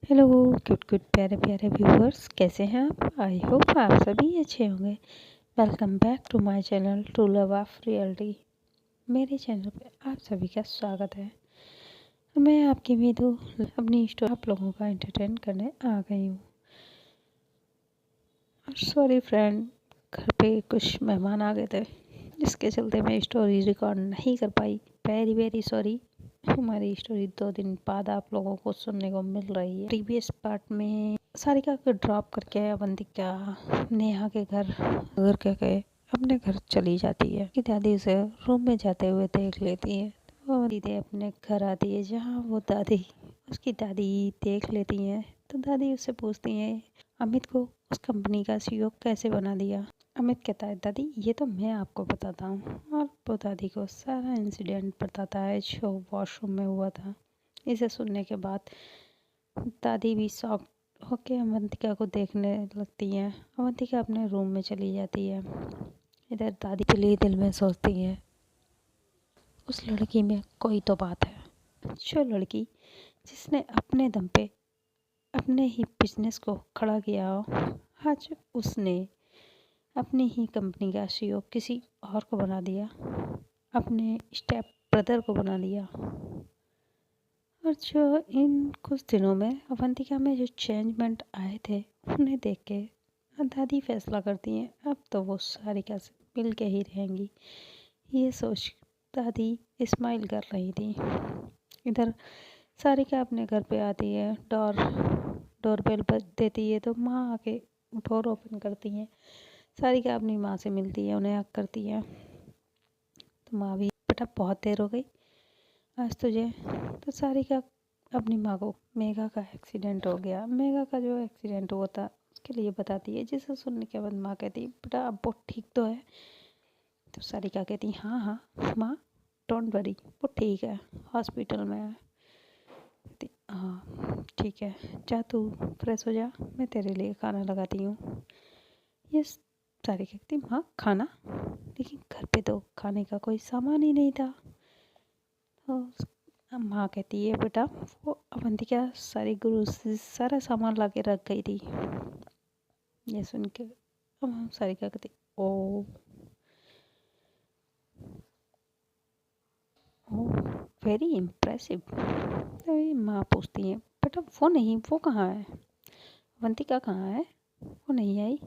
Hello cute cute प्यारे प्यारे viewers, कैसे हैं आप? आई होप आप सभी अच्छे होंगे। Welcome back to my channel to love of reality. मेरे चैनल पे आप सभी का स्वागत है। मैं आपकी मीदू अपनी स्टोरी आप लोगों का एंटरटेन करने आ गई हूँ। सॉरी फ्रेंड, घर पे कुछ मेहमान आ गए थे, जिसके चलते मैं स्टोरी रिकॉर्ड नहीं कर पाई। Very very sorry. हमारी स्टोरी 2 दिन बाद आप लोगों को सुनने को मिल रही है। प्रीवियस पार्ट में सारिका को ड्रॉप करके अवंतिका नेहा के घर के गए अपने घर चली जाती है कि दादी उसे रूम में जाते हुए देख लेती है। तो वो दीदी अपने घर आती है, जहाँ वो दादी उसकी दादी देख लेती है। तो दादी उससे पूछती है अमित को उस कंपनी का सीईओ कैसे बना दिया। अमित कहता है दादी ये तो मैं आपको बताता हूँ, और वो दादी को सारा इंसिडेंट बताता है जो वॉशरूम में हुआ था। इसे सुनने के बाद दादी भी शॉक होके अवंतिका को देखने लगती है। अवंतिका अपने रूम में चली जाती है। इधर दादी के लिए दिल में सोचती है उस लड़की में कोई तो बात है, जो लड़की जिसने अपने दम पे अपने ही बिजनेस को खड़ा किया हो, आज उसने अपनी ही कंपनी का सीईओ किसी और को बना दिया, अपने स्टेप ब्रदर को बना दिया। और जो इन कुछ दिनों में अवंतिका में जो चेंजमेंट आए थे, उन्हें देख के दादी फैसला करती हैं अब तो वो सारिका से मिल के ही रहेंगी। ये सोच दादी स्माइल कर रही थी। इधर सारिका अपने घर पे आती है, डोरबेल पर देती है तो माँ आके डोर ओपन करती हैं। सारिका अपनी माँ से मिलती है, उन्हें हक करती है। तो माँ भी बेटा बहुत देर हो गई आज तुझे। तो सारिका अपनी माँ को मेघा का एक्सीडेंट हो गया, मेघा का जो एक्सीडेंट हुआ था उसके लिए बताती है, जिसे सुनने के बाद माँ कहती बेटा अब वो ठीक तो है। तो सारिका कहती हाँ हाँ माँ डोंट वरी, वो ठीक है, हॉस्पिटल में है। कहती हाँ ठीक है, जा तू फ्रेश हो जा, मैं तेरे लिए खाना लगाती हूँ। ये सारिका कहती हाँ खाना, लेकिन घर पे तो खाने का कोई सामान ही नहीं था। तो माँ कहती है बेटा वो अवंतिका सारी गुरु से सारा सामान ला के रख गई थी। ये सुन के सारिका कहती ओ ओ वेरी इम्प्रेसिव। तो ये माँ पूछती है बेटा वो नहीं, वो कहाँ है, अवंतिका कहाँ है, वो नहीं आई।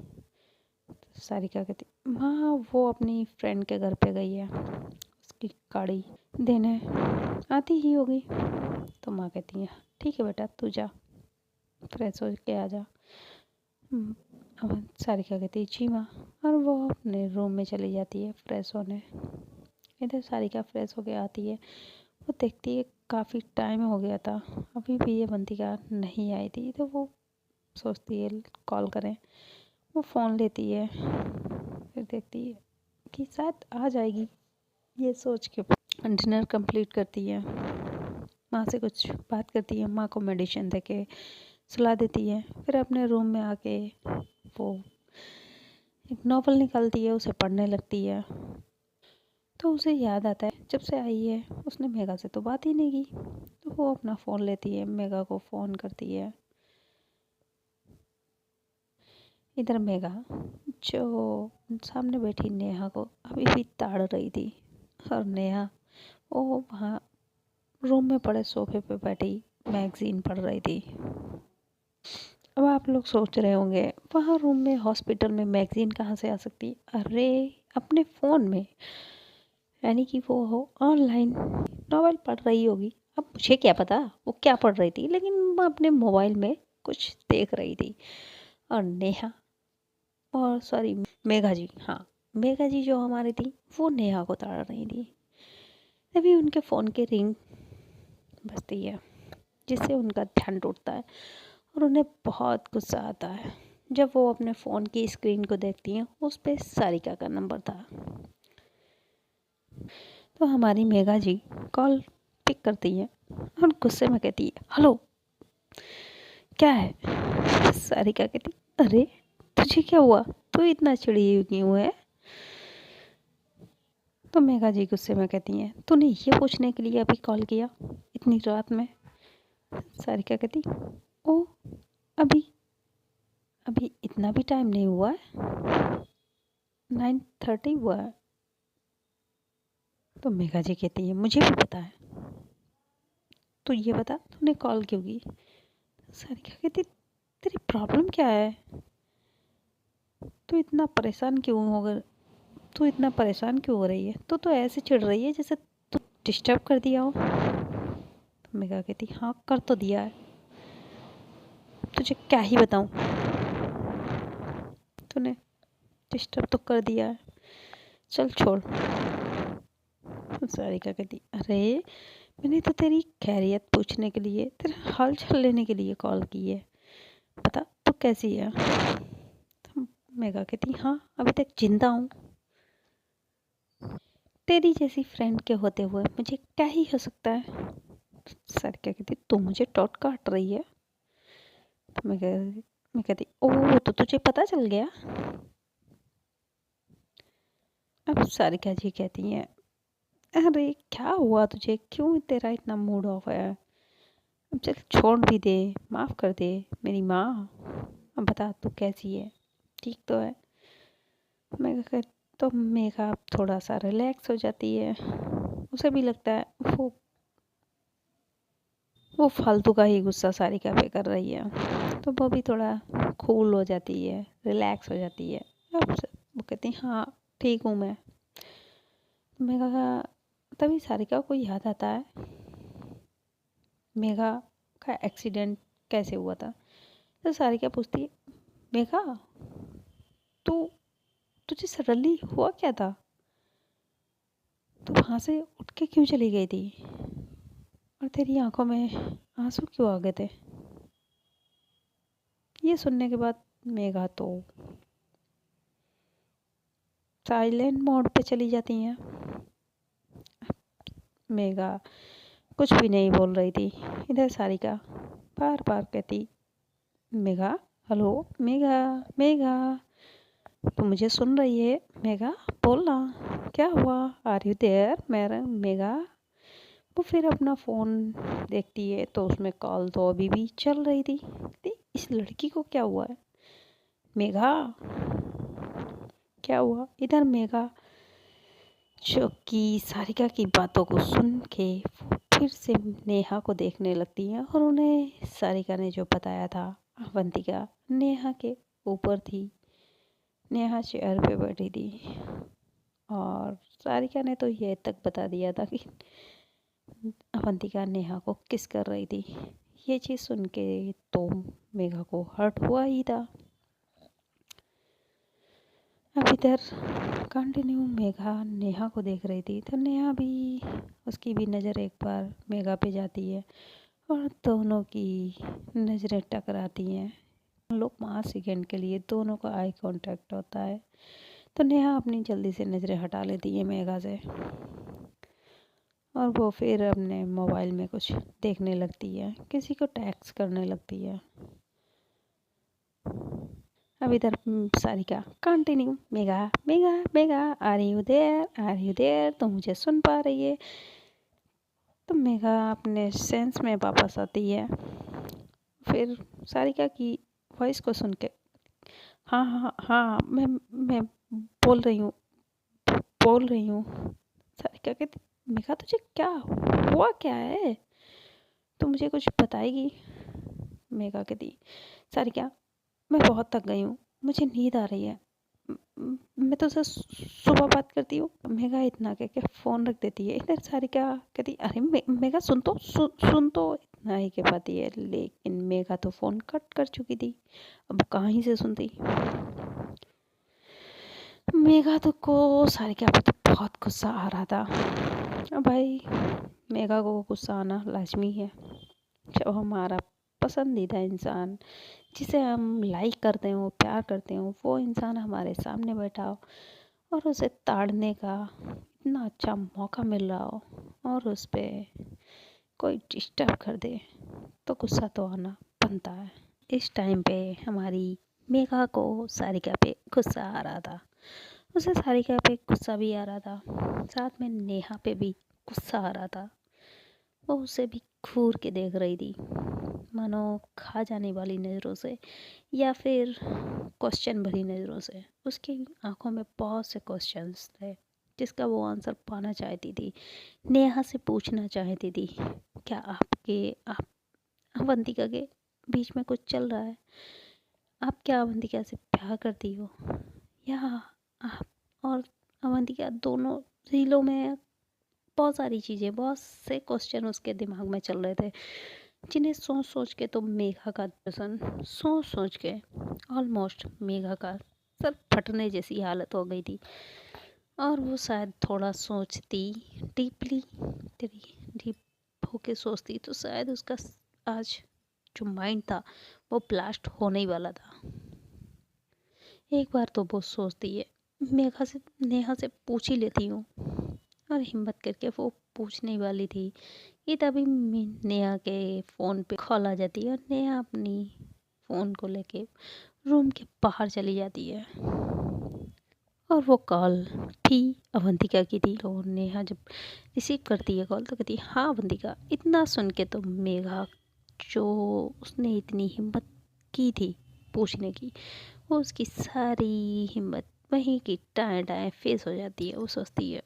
तो सारिका कहती माँ वो अपनी फ्रेंड के घर पे गई है, उसकी गाड़ी देने आती ही होगी। तो माँ कहती है ठीक है बेटा तू जा फ्रेश हो के आ जा। अब सारिका कहती है जी माँ, और वो अपने रूम में चली जाती है फ्रेश होने। इधर सारिका फ्रेश होके आती है, वो देखती है काफ़ी टाइम हो गया था, अभी भी ये अवंतिका नहीं आई थी। तो वो सोचती है कॉल करें, वो फ़ोन लेती है, फिर देखती है कि शायद आ जाएगी। ये सोच के डिनर कंप्लीट करती है, माँ से कुछ बात करती है, माँ को मेडिसिन दे के सुला देती है। फिर अपने रूम में आके वो एक नॉवल निकालती है, उसे पढ़ने लगती है। तो उसे याद आता है जब से आई है उसने मेघा से तो बात ही नहीं की। तो वो अपना फ़ोन लेती है, मेघा को फ़ोन करती है। इधर मेघा जो सामने बैठी नेहा को अभी भी ताड़ रही थी, और नेहा वो वहाँ रूम में पड़े सोफे पे बैठी मैगज़ीन पढ़ रही थी। अब आप लोग सोच रहे होंगे वहाँ रूम में हॉस्पिटल में मैगज़ीन कहाँ से आ सकती है? अरे अपने फ़ोन में, यानी कि वो हो ऑनलाइन नॉवल पढ़ रही होगी। अब मुझे क्या पता वो क्या पढ़ रही थी, लेकिन मैं अपने मोबाइल में कुछ देख रही थी। और नेहा और सॉरी मेघा जी, हाँ मेघा जी जो हमारी थी वो नेहा को ताड़ रही थी। तभी उनके फ़ोन की रिंग बजती है, जिससे उनका ध्यान टूटता है और उन्हें बहुत गुस्सा आता है। जब वो अपने फ़ोन की स्क्रीन को देखती हैं, उस पे सारिका का नंबर था। तो हमारी मेघा जी कॉल पिक करती हैं और गुस्से में कहती है हेलो क्या है। सारिका कहती अरे तुझे क्या हुआ, तू इतना चिड़ी हुई क्यों है। तो मेघा जी गुस्से में कहती हैं तूने ये पूछने के लिए अभी कॉल किया इतनी रात में। सारिका कहती ओ अभी अभी इतना भी टाइम नहीं हुआ है, 9:30 हुआ है। तो मेघा जी कहती है मुझे भी पता है, तो ये बता तूने कॉल क्यों की। सारिका कहती तेरी प्रॉब्लम क्या है, तू इतना परेशान क्यों हो गया, तू इतना परेशान क्यों हो रही है, तू तो ऐसे चिढ़ रही है जैसे तू डिस्टर्ब कर दिया हो। तो मेघा कहती हाँ कर तो दिया है, तुझे क्या ही बताऊँ, तूने डिस्टर्ब तो कर दिया है, चल छोड़। सारिका कहती अरे मैंने तो तेरी खैरियत पूछने के लिए, तेरा हाल चाल लेने के लिए कॉल की है, बता तू कैसी है। तो मेघा कहती हाँ अभी तक जिंदा हूँ, तेरी जैसी फ्रेंड के होते हुए मुझे क्या ही हो सकता है। सारिका कहती तू मुझे टॉट काट रही है। तो मैं कहती ओह तो तुझे पता चल गया। अब सारिका जी कहती हैं अरे क्या हुआ तुझे, क्यों तेरा इतना मूड ऑफ है, अब चल छोड़ भी दे, माफ़ कर दे मेरी माँ। अब बता तू कैसी है, ठीक तो है। मैं कह तो मेघा थोड़ा सा रिलैक्स हो जाती है, उसे भी लगता है वो फालतू का ही गुस्सा सारिका पे कर रही है, तो वो भी थोड़ा कूल हो जाती है, रिलैक्स हो जाती है। अब वो कहती हाँ ठीक हूँ मैं। मेघा तभी सारिका को याद आता है मेघा का एक्सीडेंट कैसे हुआ था। तो सारिका पूछती है मेघा तू तुझे सडनली हुआ क्या था, तू वहाँ से उठ के क्यों चली गई थी, और तेरी आंखों में आंसू क्यों आ गए थे। ये सुनने के बाद मेघा तो साइलेंट मोड पे चली जाती हैं। मेघा कुछ भी नहीं बोल रही थी, इधर सारिका बार बार कहती मेघा हेलो मेघा मेघा, तो मुझे सुन रही है मेघा, बोलना क्या हुआ, आर यू देयर मेरा मेघा। वो फिर अपना फ़ोन देखती है तो उसमें कॉल तो अभी भी चल रही थी, इस लड़की को क्या हुआ है। मेघा क्या हुआ, इधर मेघा जो कि सारिका की बातों को सुन के फिर से नेहा को देखने लगती है, और उन्हें सारिका ने जो बताया था अवंतिका नेहा के ऊपर थी, नेहा चेयर पे बैठी थी, और सारिका ने तो ये तक बता दिया था कि अवंतिका नेहा को किस कर रही थी। ये चीज़ सुन के तो मेघा को हर्ट हुआ ही था। अब इधर कंटिन्यू मेघा नेहा को देख रही थी, तो नेहा भी उसकी भी नज़र एक बार मेघा पे जाती है, और दोनों की नज़रें टकराती हैं। लोग 5 सेकेंड के लिए दोनों का आई कांटेक्ट होता है, तो नेहा अपनी जल्दी से नज़रें हटा लेती है मेघा से, और वो फिर अपने मोबाइल में कुछ देखने लगती है, किसी को टैक्स करने लगती है। अब इधर Sarika continue Megha Megha Megha are you there, तो मुझे सुन पा रही है। तो मेघा अपने सेंस में वापस आती है, फिर सारिका की वॉइस को सुन के हाँ हाँ हाँ मैं बोल रही हूँ। सारिका कहती मेघा तुझे क्या हुआ क्या है, तो मुझे कुछ बताएगी। मेघा कहती सारिका मैं बहुत थक गई हूँ, मुझे नींद आ रही है, मैं तुझसे सुबह बात करती हूँ। मेघा इतना कह के फ़ोन रख देती है। इधर सारिका कहती अरे मेघा सुन तो सुन तो, इतना ही कह पाती है, लेकिन मेघा तो फ़ोन कट कर चुकी थी, अब कहाँ ही से सुनती। मेघा तो को सारिका पे तो बहुत गुस्सा आ रहा था। अब भाई मेघा को गुस्सा आना लाजमी है, जब हमारा पसंदीदा इंसान जिसे हम लाइक करते हो प्यार करते हो वो इंसान हमारे सामने बैठा हो, और उसे ताड़ने का इतना अच्छा मौका मिल रहा हो, और उस पर कोई डिस्टर्ब कर दे, तो गुस्सा तो आना बनता है। इस टाइम पे हमारी मेघा को सारिका पे गुस्सा आ रहा था, उसे सारिका पे गुस्सा भी आ रहा था, साथ में नेहा पे भी गुस्सा आ रहा था। वो उसे भी घूर के देख रही थी, मानो खा जाने वाली नज़रों से या फिर क्वेश्चन भरी नज़रों से। उसकी आंखों में बहुत से क्वेश्चंस थे जिसका वो आंसर पाना चाहती थी। नेहा से पूछना चाहती थी, क्या आप अवंतिका के बीच में कुछ चल रहा है? आप क्या अवंतिका से प्यार करती हो, या आप और अवंतिका दोनों रीलों में? बहुत सारी चीज़ें, बहुत से क्वेश्चन उसके दिमाग में चल रहे थे जिन्हें सोच सोच के तो मेघा का पर्सन सोच सोच के ऑलमोस्ट मेघा का सर फटने जैसी हालत हो गई थी। और वो शायद थोड़ा सोचती डीपली, डीप होके सोचती तो शायद उसका आज जो माइंड था वो ब्लास्ट होने ही वाला था। एक बार तो वो सोचती है नेहा से पूछ ही लेती हूँ, और हिम्मत करके वो पूछने वाली थी कि तभी नेहा के फ़ोन पे कॉल आ जाती है और नेहा अपनी फ़ोन को लेके रूम के बाहर चली जाती है। और वो कॉल भी अवंतिका की थी। तो नेहा जब रिसीव करती है कॉल तो कहती है, हाँ अवंतिका। इतना सुन के तो मेघा, जो उसने इतनी हिम्मत की थी पूछने की, वो उसकी सारी हिम्मत वहीं की टाएं टाएं फेस हो जाती है। वो सोचती है,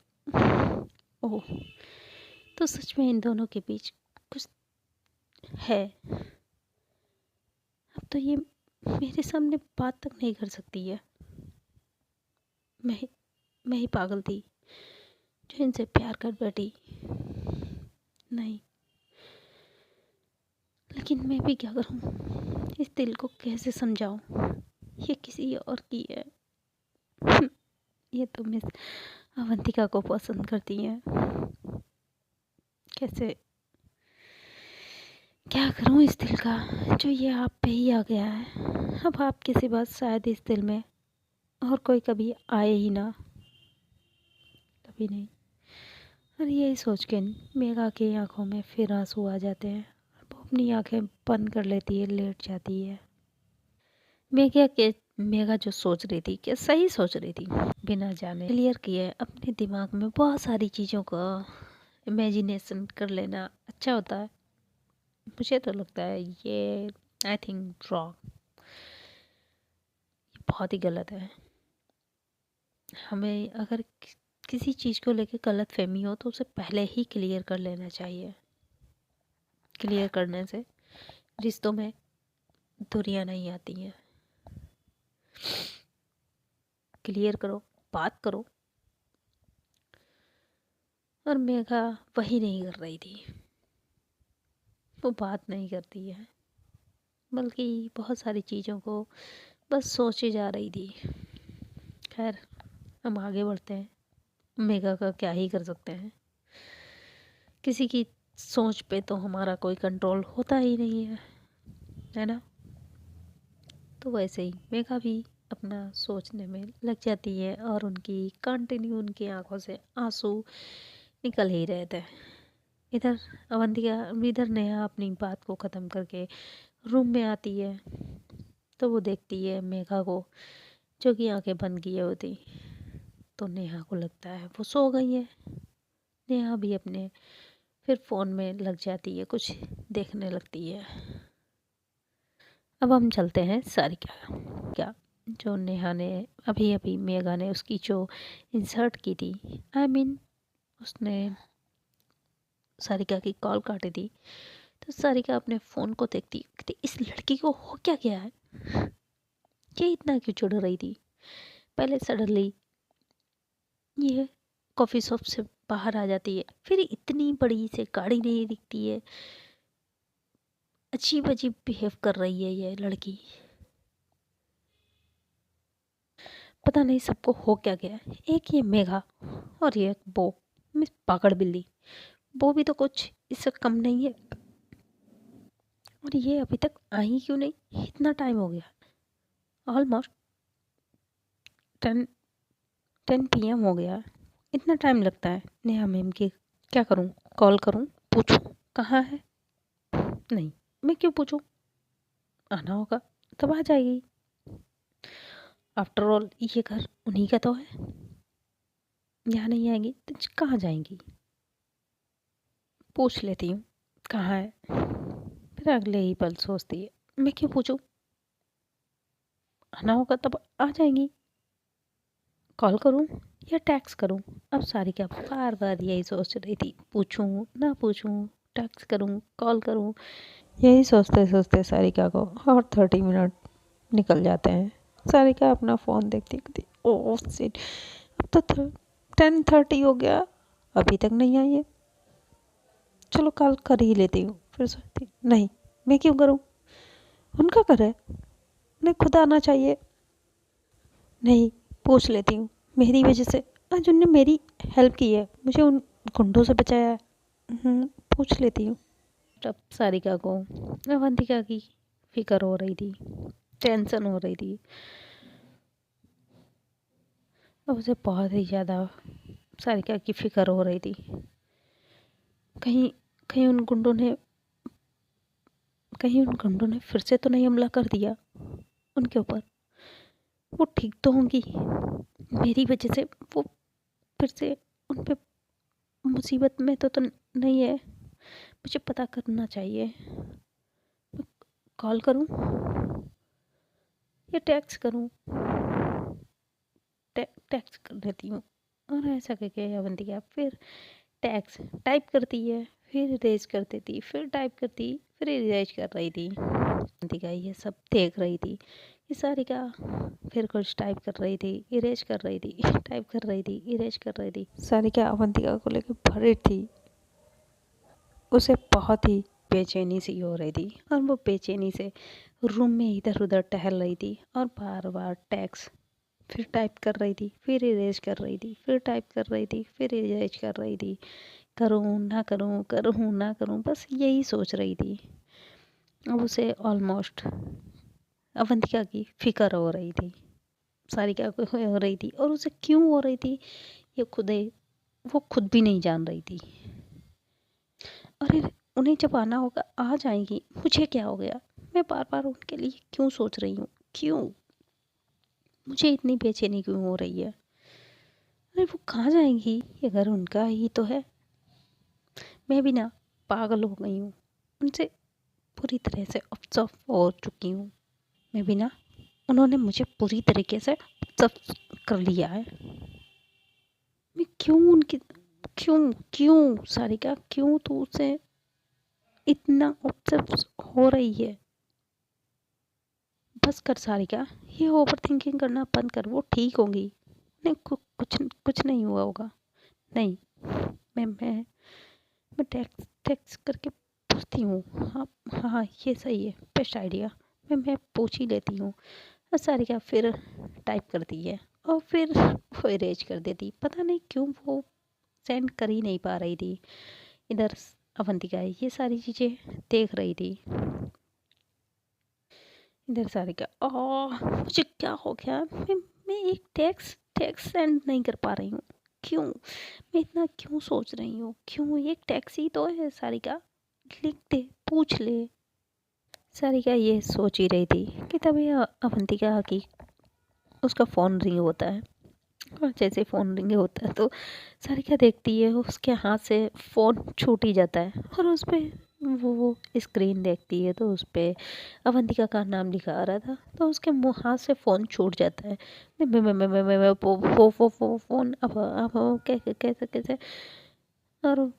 ओह, तो सच में इन दोनों के बीच कुछ है। अब तो ये मेरे सामने बात तक नहीं कर सकती है। मैं ही पागल थी जो इनसे प्यार कर बैठी। नहीं, लेकिन मैं भी क्या करूं, इस दिल को कैसे समझाऊं? ये किसी और की है। ये तो मिस अवंतिका को पसंद करती हैं। कैसे क्या करूं इस दिल का, जो ये आप पे ही आ गया है। अब आपके सिवा शायद इस दिल में और कोई कभी आए ही ना, कभी नहीं। और यही सोच के मेघा की आंखों में फिर आंसू आ जाते हैं। वो अपनी आंखें बंद कर लेती है, लेट जाती है। मेघा जो सोच रही थी, क्या सही सोच रही थी, बिना जाने क्लियर किए अपने दिमाग में बहुत सारी चीज़ों का इमेजिनेशन कर लेना अच्छा होता है। मुझे तो लगता है ये, आई थिंक रॉन्ग, बहुत ही गलत है। हमें अगर किसी चीज़ को लेकर गलत फहमी हो तो उसे पहले ही क्लियर कर लेना चाहिए। क्लियर करने से रिश्तों में दूरियां नहीं आती हैं। क्लियर करो, बात करो। और मेघा वही नहीं कर रही थी। वो बात नहीं करती है, बल्कि बहुत सारी चीज़ों को बस सोचे जा रही थी। खैर, हम आगे बढ़ते हैं। मेघा का क्या ही कर सकते हैं, किसी की सोच पे तो हमारा कोई कंट्रोल होता ही नहीं है ना? तो वैसे ही मेघा भी अपना सोचने में लग जाती है और उनकी आंखों से आंसू निकल ही रहे थे। इधर इधर नेहा अपनी बात को ख़त्म करके रूम में आती है तो वो देखती है मेघा को, जो कि आंखें बंद किए होती। तो नेहा को लगता है वो सो गई है। नेहा भी अपने फिर फ़ोन में लग जाती है, कुछ देखने लगती है। अब हम चलते हैं सारिका क्या, जो नेहा ने अभी अभी मेघा ने उसकी जो इंसर्ट की थी, आई मीन उसने सारिका की कॉल काटी थी। तो सारिका अपने फ़ोन को देखती कहती, इस लड़की को हो क्या गया है, ये इतना क्यों चिढ़ रही थी? पहले सडनली ये कॉफ़ी शॉप से बाहर आ जाती है, फिर इतनी बड़ी से गाड़ी नहीं दिखती है। अजीब अजीब बिहेव कर रही है ये लड़की। पता नहीं सबको हो क्या गया है। एक ये मेघा और ये वो मिस पागड़ बिल्ली, वो भी तो कुछ इससे कम नहीं है। और ये अभी तक आई क्यों नहीं? इतना टाइम हो गया, ऑलमोस्ट 10 PM हो गया। इतना टाइम लगता है नेहा मैम की? क्या करूं, कॉल करूं, पूछूं कहाँ है? नहीं, मैं क्यों पूछूं, आना होगा तब आ जाएगी। आफ्टर ऑल ये घर उन्हीं का तो है। यहाँ नहीं आएंगी तो कहाँ जाएंगी? पूछ लेती हूँ कहाँ है, फिर अगले ही पल सोचती है, मैं क्यों पूछूं, आना होगा तब आ जाएंगी, कॉल करूं या टैक्स करूं। अब सारिका बार बार यही सोच रही थी, पूछूं ना पूछूं, टैक्स करूं कॉल करूं। यही सोचते सोचते सारिका को और 30 मिनट निकल जाते हैं। सारिका अपना फ़ोन देखती देखती, ओह शिट, अब तो 10:30 हो गया, अभी तक नहीं आई है, चलो कॉल कर ही लेती हूँ। फिर सोचती नहीं, मैं क्यों करूँ, उनका घर है, उन्हें खुद आना चाहिए। नहीं, पूछ लेती हूँ, मेरी वजह से आज उनने मेरी हेल्प की है, मुझे उन गुंडों से बचाया है। पूछ लेती हूँ। तब सारिका को अवंतिका की फिक्र हो रही थी, टेंशन हो रही थी। अब उसे बहुत ही ज़्यादा सारिका की फिक्र हो रही थी। कहीं कहीं उन गुंडों ने फिर से तो नहीं हमला कर दिया उनके ऊपर, वो ठीक तो होंगी, मेरी वजह से वो फिर से उन पे मुसीबत में तो नहीं है। मुझे पता करना चाहिए, कॉल करूं या टैक्स करूं। टैक्स कर देती हूँ। और ऐसा करके अवंतिका फिर टैक्स टाइप करती है, फिर इरेज कर देती, फिर टाइप करती, फिर इरेज कर रही थी। अवंतिका ये सब देख रही थी। ये सारिका फिर कुछ टाइप कर रही थी, इरेज कर रही थी, टाइप कर रही थी, इरेज कर रही थी। सारिका अवंतिका को लेकर भरी थी, उसे बहुत ही बेचैनी सी हो रही थी और वो बेचैनी से रूम में इधर उधर टहल रही थी और बार बार टैक्स फिर टाइप कर रही थी, फिर इरेज कर रही थी, फिर टाइप कर रही थी, फिर इरेज कर रही थी। करूँ ना करूँ, करूँ ना करूँ, बस यही सोच रही थी। अब उसे ऑलमोस्ट अवंतिका की फिक्र हो रही थी, सारिका को हो रही थी, और उसे क्यों हो रही थी ये वो खुद भी नहीं जान रही थी। अरे उन्हें जब आना होगा आ जाएंगी, मुझे क्या हो गया, मैं बार बार उनके लिए क्यों सोच रही हूँ, क्यों मुझे इतनी बेचैनी क्यों हो रही है। अरे वो कहाँ जाएंगी, ये घर उनका ही तो है। मैं भी ना पागल हो गई हूँ, उनसे पूरी तरह से ऑब्जर्व हो चुकी हूँ। मैं भी ना, उन्होंने मुझे पूरी तरीके से ऑब्जर्व कर लिया है। मैं क्यों उनकी, क्यों क्यों सारिका, क्यों तू उसे इतना ऑब्जर्व हो रही है। बस कर सारिका, ये ओवर थिंकिंग करना बंद कर, वो ठीक होंगी, नहीं कुछ कुछ नहीं हुआ होगा। नहीं, मैं टेक्स्ट करके पूछती हूँ। हाँ हाँ, ये सही है, बेस्ट आइडिया, मैं पूछ ही लेती हूँ। और सारिका फिर टाइप करती है और फिर वो इरेज कर देती। पता नहीं क्यों वो सेंड कर ही नहीं पा रही थी। इधर अवंतिका ये सारी चीज़ें देख रही थी। इधर सारिका, मुझे क्या हो गया, मैं एक टेक्स्ट सेंड नहीं कर पा रही हूँ, क्यों, मैं इतना क्यों सोच रही हूँ, क्यों, एक टेक्स्ट ही तो है सारिका, लिख दे, पूछ ले। सारिका ये सोच ही रही थी कि तभी अवंतिका की उसका फ़ोन रिंग होता है। और जैसे फ़ोन रिंग होता है तो सारिका देखती है उसके हाथ से फ़ोन छूट ही जाता है, और उस पर वो स्क्रीन देखती है तो उस पर अवंतिका का नाम लिखा आ रहा था, तो उसके मुँह हाथ से फ़ोन छूट जाता है। फ़ोन अब कैसे कैसे कैसे, और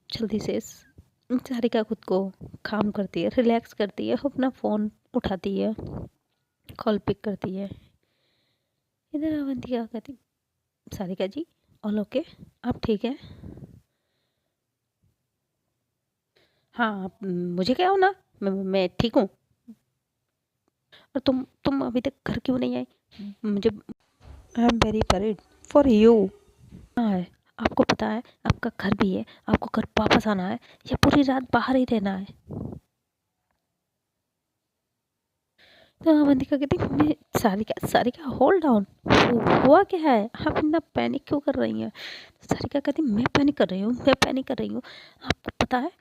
जल्दी से सारिका खुद को काम करती है, रिलैक्स करती है, अपना फ़ोन उठाती है, कॉल पिक करती है। इधर अवंतिका कहती, सारिका जी ऑल ओके, आप ठीक है। हाँ मुझे क्या होना, मैं ठीक हूँ। और तुम अभी तक घर क्यों नहीं आई, मुझे, I am very worried for you. हाँ है, आपको पता है आपका घर भी है, आपको घर वापस आना है या पूरी रात बाहर ही रहना है। तो अवंतिका कहती, मैं सारिका सारिका होल्ड डाउन, हुआ क्या है, आप इतना पैनिक क्यों कर रही हैं। सारिका कहती, मैं पैनिक कर रही हूँ, मैं पैनिक कर रही हूँ, आपको पता है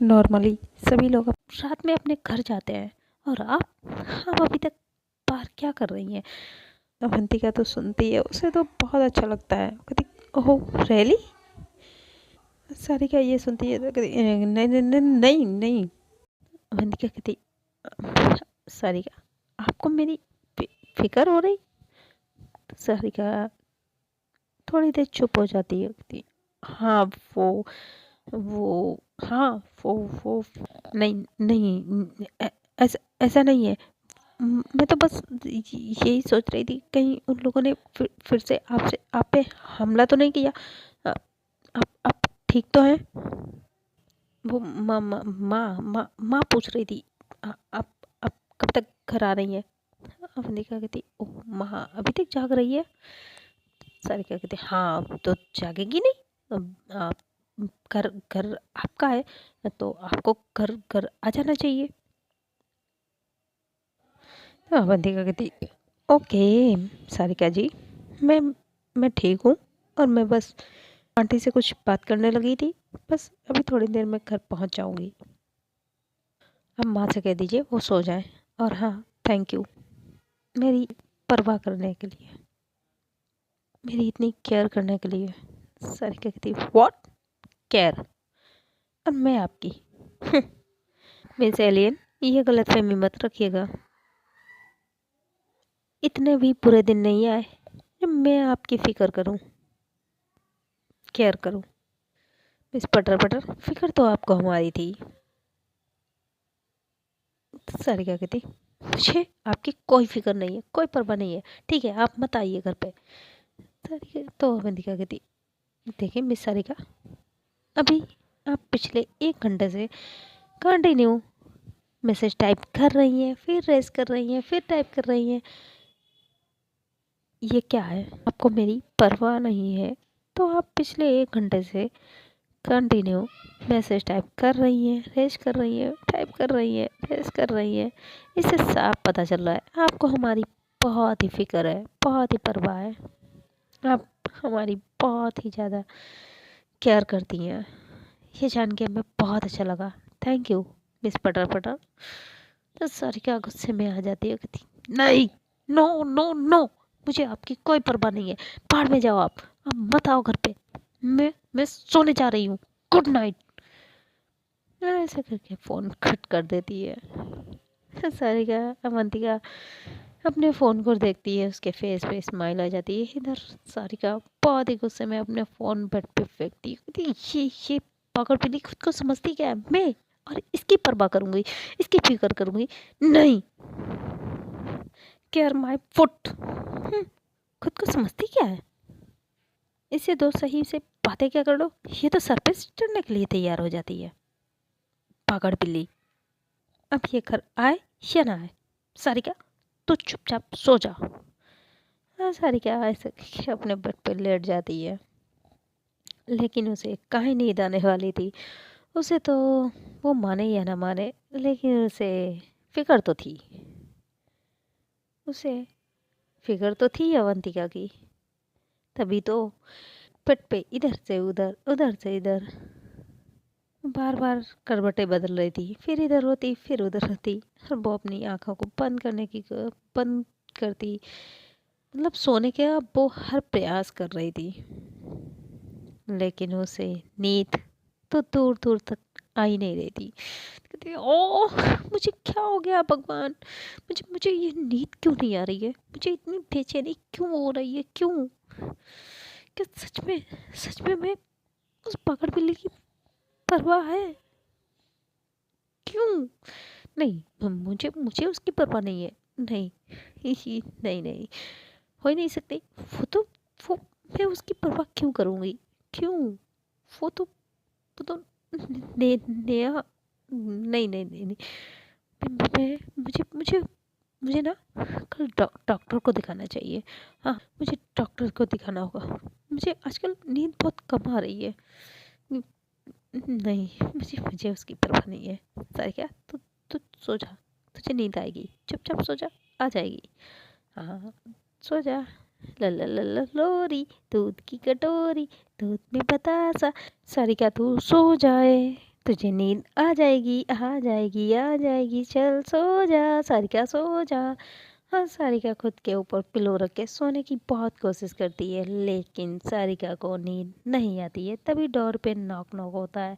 नॉर्मली सभी लोग रात में अपने घर जाते हैं, और आप अभी तक बाहर क्या कर रही हैं। अवंतिका तो सुनती है, उसे तो बहुत अच्छा लगता है, कहती ओह रियली। सारिका ये सुनती है तो कहती नहीं नहीं नहीं नहीं नहीं, अवंतिका कहती सारिका आपको मेरी फिक्र हो रही। सारिका थोड़ी देर चुप हो जाती है, कहती हाँ वो हाँ वो नहीं नहीं ऐसा नहीं है। मैं तो बस यही सोच रही थी कहीं उन लोगों ने फिर से आप पे हमला तो नहीं किया। आप ठीक तो हैं? वो माँ माँ माँ माँ माँ पूछ रही थी आप कब तक घर आ रही हैं? अवंतिका कहती ओह माँ अभी तक जाग रही है। सारिका कहती हाँ अब तो जागेगी नहीं। आप घर घर आपका है तो आपको घर घर आ जाना चाहिए। तो अवंतिका कहती ओके सारिका जी, मैं मैं ठीक हूँ और मैं बस आंटी से कुछ बात करने लगी थी, बस अभी थोड़ी देर में घर पहुँच जाऊँगी। अब माँ से कह दीजिए वो सो जाए। और हाँ थैंक यू मेरी परवाह करने के लिए, मेरी इतनी केयर करने के लिए। सारिका कहती व्हाट केयर? और मैं आपकी मिस एलियन ये गलतफहमी मत रखिएगा। इतने भी बुरे दिन नहीं आए जब मैं आपकी फिक्र करूं, केयर करूं। मिस पटर पटर फिक्र तो आपको हमारी थी। सारिका कहती मुझे आपकी कोई फिक्र नहीं है, कोई परवाह नहीं है, ठीक है आप मत आइए घर पे। सारिका तो अवंतिका कहती देखिए मिस सारिका, अभी आप पिछले 1 घंटे से कंटिन्यू मैसेज टाइप कर रही हैं, फिर रेस कर रही हैं, फिर टाइप कर रही हैं। ये क्या है? आपको मेरी परवाह नहीं है तो आप पिछले 1 घंटे से कंटिन्यू मैसेज टाइप कर रही हैं, रेस कर रही हैं, टाइप कर रही हैं, रेस कर रही हैं। इससे साफ पता चल रहा है आपको हमारी बहुत ही फिक्र है, बहुत ही परवाह है। आप हमारी बहुत ही ज़्यादा केयर करती हैं। ये जान के हमें बहुत अच्छा लगा। थैंक यू मिस पटर पटर। तो सारिका गुस्से में आ जाती है, कहती नहीं नो नो नो मुझे आपकी कोई परवाह नहीं है, बाहर में जाओ आप मत आओ घर पे, मैं सोने जा रही हूँ, गुड नाइट। ऐसे करके फ़ोन कट कर देती है। तो सारिका अवंतिका अपने फ़ोन को देखती है, उसके फेस पे स्माइल आ जाती है। इधर सारिका बहुत ही गुस्से में अपने फ़ोन बेड पे फेंकती है, कहती ये पागल बिल्ली खुद को समझती क्या है, मैं और इसकी परवाह करूंगी, इसकी फिक्र करूंगी नहीं। केयर माई फुट, खुद को समझती क्या है? इससे दो सही से बातें क्या कर लो, ये तो सर पे चढ़ने के लिए तैयार हो जाती है पागल बिल्ली। अब ये घर आए या ना आए, सारिका तू चुपचाप सो जा। हाँ सारिका ऐसे अपने बेड पे लेट जाती है, लेकिन उसे काहे नींद आने वाली थी। उसे तो वो माने या ना माने लेकिन उसे फिक्र तो थी, उसे फिक्र तो थी अवंतिका की। तभी तो बेड पे इधर से उधर उधर से इधर बार बार करवटें बदल रही थी, फिर इधर होती फिर उधर होती। और वो अपनी आंखों को बंद करने की बंद करती, मतलब सोने का वो हर प्रयास कर रही थी, लेकिन उसे नींद तो दूर दूर तक आ ही नहीं रही थी। कहती ओह मुझे क्या हो गया भगवान, मुझे मुझे ये नींद क्यों नहीं आ रही है, मुझे इतनी बेचैनी क्यों हो रही है, क्यों? क्या सच में मैं उस पागल बिल्ली की परवाह है? क्यों? नहीं मुझे मुझे उसकी परवाह नहीं है, नहीं नहीं नहीं हो ही नहीं सकती। वो मैं उसकी परवाह क्यों करूँगी, क्यों? वो तो नया नहीं नहीं नहीं नहीं मैं मुझे मुझे मुझे ना कल डॉक्टर को दिखाना चाहिए। हाँ मुझे डॉक्टर को दिखाना होगा, मुझे आजकल नींद बहुत कम आ रही है। नहीं मुझे मुझे उसकी परवाह नहीं है। सारे क्या तू सो जा, तुझे नींद आएगी, चुपचाप सो जा, आ जाएगी। हाँ सो जा। ला ला ला ला लोरी दूध की कटोरी दूध में बतासा, सारिका तू सो जाए, तुझे नींद आ जाएगी आ जाएगी आ जाएगी, चल सो जा सारिका सो जा। हाँ सारिका खुद के ऊपर पिलो रख के सोने की बहुत कोशिश करती है, लेकिन सारिका को नींद नहीं आती है। तभी डोर पे नॉक नॉक होता है।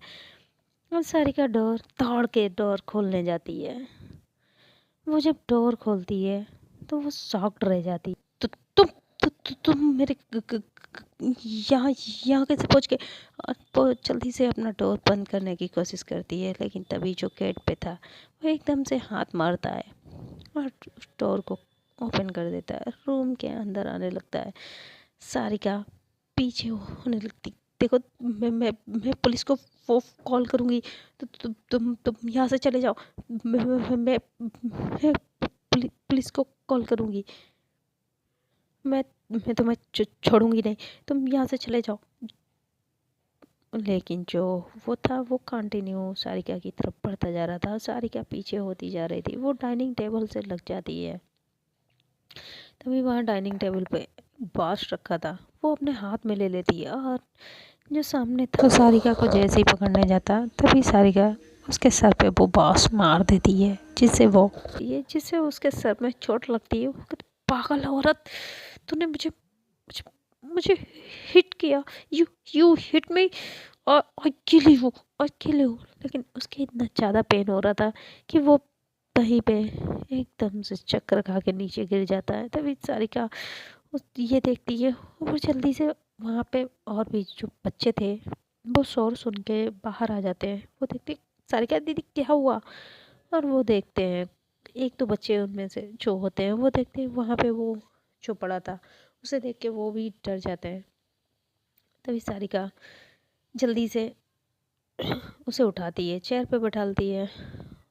और सारिका डोर दौड़ के डोर खोलने जाती है। वो जब डोर खोलती है तो वो शॉक्ड रह जाती है। तो तुम मेरे यहाँ यहाँ कैसे पहुँच गए? और वो जल्दी से अपना डोर बंद करने की कोशिश करती है, लेकिन तभी जो गेट पे था वो एकदम से हाथ मारता है और डोर को ओपन कर देता है। रूम के अंदर आने लगता है। सारिका पीछे होने लगती। देखो, मैं पुलिस को वो कॉल करूँगी। तो तुम यहाँ से चले जाओ। मैं पुलिस को कॉल करूँगी। मैं तुम्हें छोड़ूंगी नहीं। तुम यहाँ से चले जाओ। लेकिन जो वो था वो कंटिन्यू सारिका की तरफ बढ़ता जा रहा था। सारिका पीछे होती जा रही थी। वो डाइनिंग टेबल से लग जाती है। तभी वहाँ डाइनिंग टेबल पे बांस रखा था, वो अपने हाथ में ले लेती है और जो सामने था, तो सारिका को जैसे ही पकड़ने जाता तभी सारिका उसके सर पे वो बांस मार देती है, जिससे उसके सर में चोट लगती है। वो कहती, पागल औरत, तूने मुझे मुझे मुझे हिट किया। यू यू हिट मी और आई किल यू, और किल यू। लेकिन उसके इतना ज़्यादा पेन हो रहा था कि वो वहीं पे एकदम से चक्कर खा के नीचे गिर जाता है। तभी सारिका ये देखती है और जल्दी से वहाँ पे और भी जो बच्चे थे वो शोर सुन के बाहर आ जाते हैं। वो देखते, सारिका दीदी क्या हुआ? और वो देखते हैं, एक तो बच्चे उनमें से जो होते हैं वो देखते हैं वहाँ पे वो जो पड़ा था, उसे देख के वो भी डर जाते हैं। तभी सारिका जल्दी से उसे उठाती है, चेयर पे बैठाती है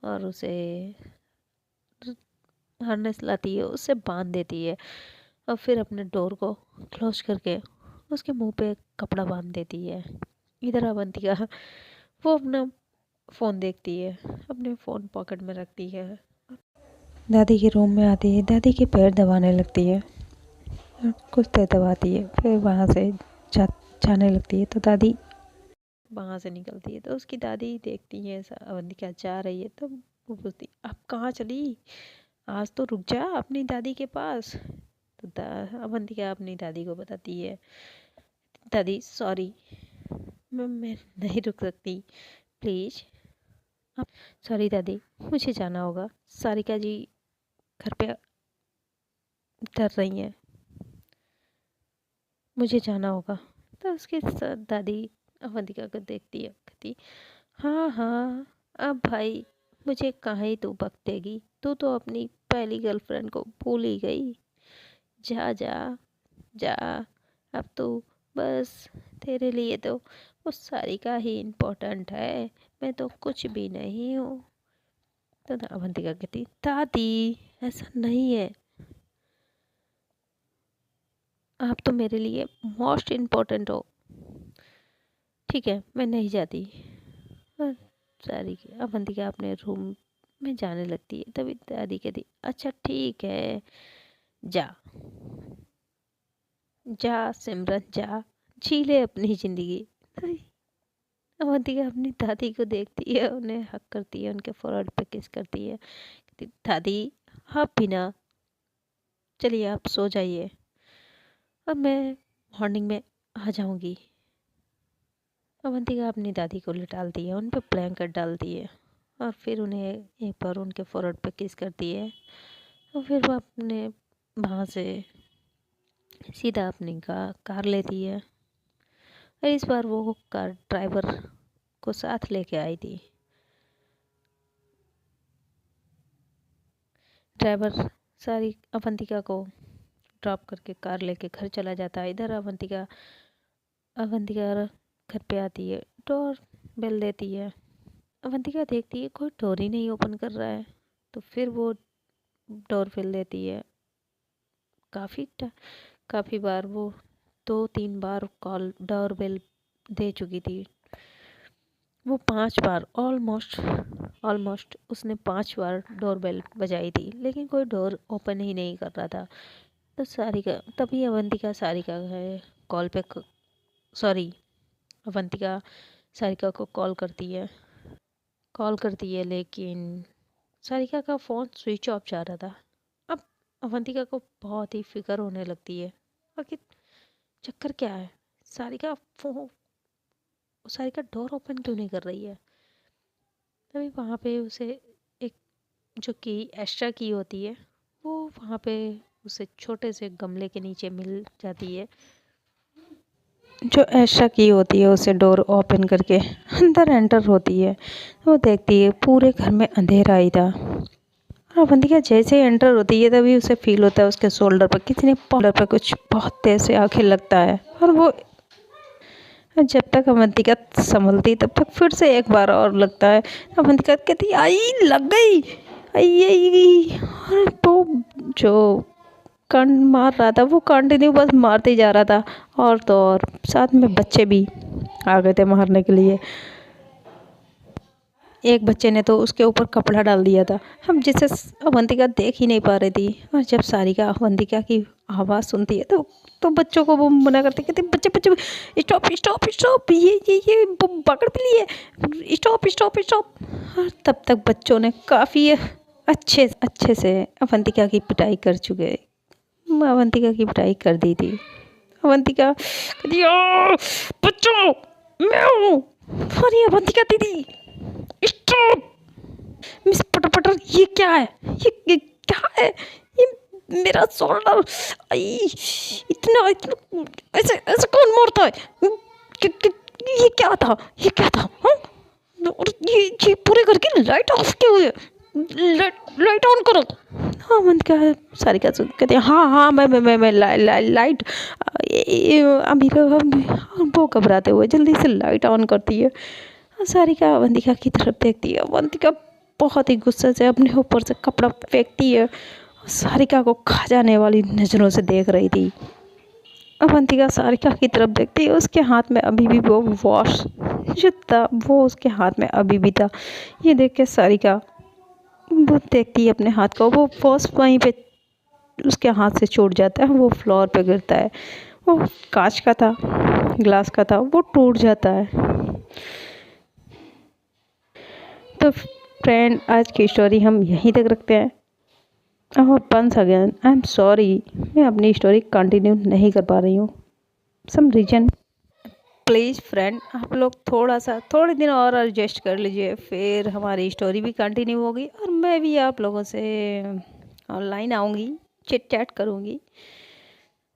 और उसे हार्नेस लाती है, उसे बांध देती है और फिर अपने डोर को क्लोज करके उसके मुंह पे कपड़ा बांध देती है। इधर अवंतिका वो अपना फ़ोन देखती है, अपने फ़ोन पॉकेट में रखती है। दादी के रूम में आती है, दादी के पैर दबाने लगती है और कुछ देर दबाती है, फिर वहाँ से जाने लगती है। तो दादी वहाँ से निकलती है तो उसकी दादी देखती है अवंतिका जा रही है, तो वो पूछती, अब कहाँ चली? आज तो रुक जा अपनी दादी के पास। तो अवंतिका अपनी दादी को बताती है, दादी सॉरी, मैं नहीं रुक सकती, प्लीज़। सॉरी दादी, मुझे जाना होगा। सारिका जी घर पे डर रही हैं, मुझे जाना होगा। तो उसकी दादी अवंतिका को देखती है, कहती, हाँ हाँ, अब भाई मुझे कहाँ ही तू बख्तेगी, तू तो अपनी पहली गर्लफ्रेंड को भूल ही गई। जा जा जा, अब तो बस तेरे लिए तो वो सारिका ही इम्पोर्टेंट है, मैं तो कुछ भी नहीं हूँ। तो अवंतिका कहती, दादी ऐसा नहीं है, आप तो मेरे लिए मोस्ट इम्पोर्टेंट हो। ठीक है, मैं नहीं जाती। और सारी अवंतिका अपने रूम में जाने लगती है। तभी दादी कहती, अच्छा ठीक है, जा जा सिमरन, जा जी ले अपनी ज़िंदगी। अवंतिका अपनी दादी को देखती है, उन्हें हक करती है, उनके फोrehead पे किस करती है, कहती, दादी आप भी ना, चलिए आप सो जाइए, अब मैं मॉर्निंग में आ जाऊंगी। अवंतिका अपनी दादी को लिटालती है, उन पर ब्लैंकेट डालती है और फिर उन्हें एक बार उनके फोrehead पे किस करती है और फिर वो अपने वहाँ से सीधा अपनी कार लेती है। और इस बार वो कार ड्राइवर को साथ लेके आई थी। ड्राइवर सारी अवंतिका को ड्रॉप करके कार लेके घर चला जाता है। इधर अवंतिका अवंतिका घर पे आती है, डोर बेल देती है। अवंतिका देखती है कोई डोर ही नहीं ओपन कर रहा है, तो फिर वो डोर खोल देती है। काफ़ी काफ़ी बार वो 2-3 बार कॉल डोर बेल दे चुकी थी। वो 5 बार ऑलमोस्ट उसने 5 बार डोर बेल बजाई थी, लेकिन कोई डोर ओपन ही नहीं कर रहा था। तो सारिका तभी अवंतिका सारिका है कॉल पे सॉरी अवंतिका सारिका को कॉल करती है, लेकिन सारिका का फ़ोन स्विच ऑफ जा रहा था। अब अवंतिका को बहुत ही फिक्र होने लगती है, आखिर चक्कर क्या है, सारिका डोर ओपन क्यों नहीं कर रही है। तभी वहाँ पे उसे एक जो की एक्स्ट्रा की होती है वो वहाँ पे उसे छोटे से गमले के नीचे मिल जाती है। जो एक्स्ट्रा की होती है उसे डोर ओपन करके अंदर एंटर होती है। वो देखती है पूरे घर में अंधेरा ही था। और अवंतिका जैसे ही एंटर होती है तभी उसे फील होता है उसके शोल्डर पर कुछ बहुत तेज से आके लगता है। और वो जब तक अवंतिका संभलती तब तक फिर से एक बार और लगता है। अवंतिका कहती आई लग गई, आई आई। और वो जो करंट मार रहा था वो कंटिन्यू बस मारते ही जा रहा था। और तो और साथ में बच्चे भी आ गए थे मारने के लिए। एक बच्चे ने तो उसके ऊपर कपड़ा डाल दिया था, हम जिसे अवंतिका देख ही नहीं पा रही थी। और जब सारिका अवंतिका की आवाज़ सुनती है तो बच्चों को वो मना करती कहती बच्चे बच्चे स्टॉप स्टॉप स्टॉप, ये वो पकड़ भी लिए, स्टॉप स्टॉप स्टॉप। और तब तक बच्चों ने काफ़ी अच्छे अच्छे से अवंतिका की पिटाई कर चुके, अवंतिका की पिटाई कर दी थी। अवंतिका कहती बच्चों मैं हूँ, अरे अवंतिका दीदी स्टॉप। मिस पटर पटर ये क्या है, ये क्या है, ये मेरा शोल्डर, आई इतना इतना ऐसे ऐसे कौन मारता है, ये क्या था, ये क्या था हाँ? और ये पूरे घर की लाइट ऑफ क्यों है, लाइट ऑन करो। हाँ मन क्या है सारिका कहते हैं हाँ हाँ मैं लाइट अभी वो घबराते हुए जल्दी से लाइट ऑन करती है। सारिका अवंतिका की तरफ देखती है। अवंतिका बहुत ही गुस्से से अपने ऊपर से कपड़ा फेंकती है। सारिका को खा जाने वाली नज़रों से देख रही थी। अवंतिका सारिका की तरफ देखती है, उसके हाथ में अभी भी वो वॉश जो था वो उसके हाथ में अभी भी था। ये देख के सारिका वो देखती है अपने हाथ को, वो वॉश वहीं पे उसके हाथ से छूट जाता है, वो फ्लोर पे गिरता है। वो कांच का था, ग्लास का था, वो टूट जाता है। तो फ्रेंड आज की स्टोरी हम यहीं तक रखते हैं। Once again I am sorry, मैं अपनी स्टोरी कंटिन्यू नहीं कर पा रही हूँ, सम रीजन। प्लीज़ फ्रेंड आप लोग थोड़े दिन और एडजस्ट कर लीजिए, फिर हमारी स्टोरी भी कंटिन्यू होगी और मैं भी आप लोगों से ऑनलाइन आऊँगी, चिट चैट करूँगी।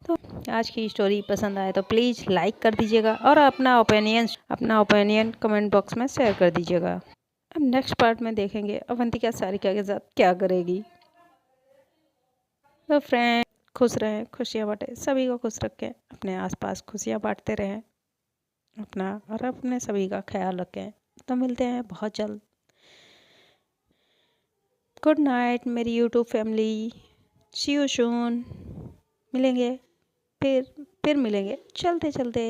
तो आज की स्टोरी पसंद आए तो प्लीज़ लाइक कर दीजिएगा और अपना ओपिनियन कमेंट बॉक्स में शेयर कर दीजिएगा। अब नेक्स्ट पार्ट में देखेंगे अवंतिका सारिका के साथ क्या करेगी। तो फ्रेंड खुश रहें, खुशियाँ बांटें, सभी को खुश रखें, अपने आसपास खुशियाँ बांटते रहें अपना और अपने सभी का ख्याल रखें। तो मिलते हैं बहुत जल्द। गुड नाइट मेरी YouTube family, see you soon. मिलेंगे फिर मिलेंगे चलते चलते।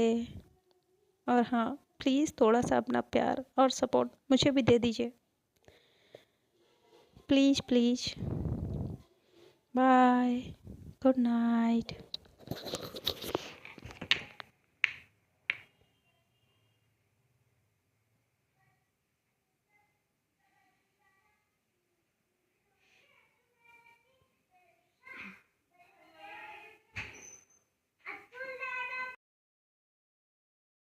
और हाँ प्लीज़ थोड़ा सा अपना प्यार और सपोर्ट मुझे भी दे दीजिए, please please. Bye, good night.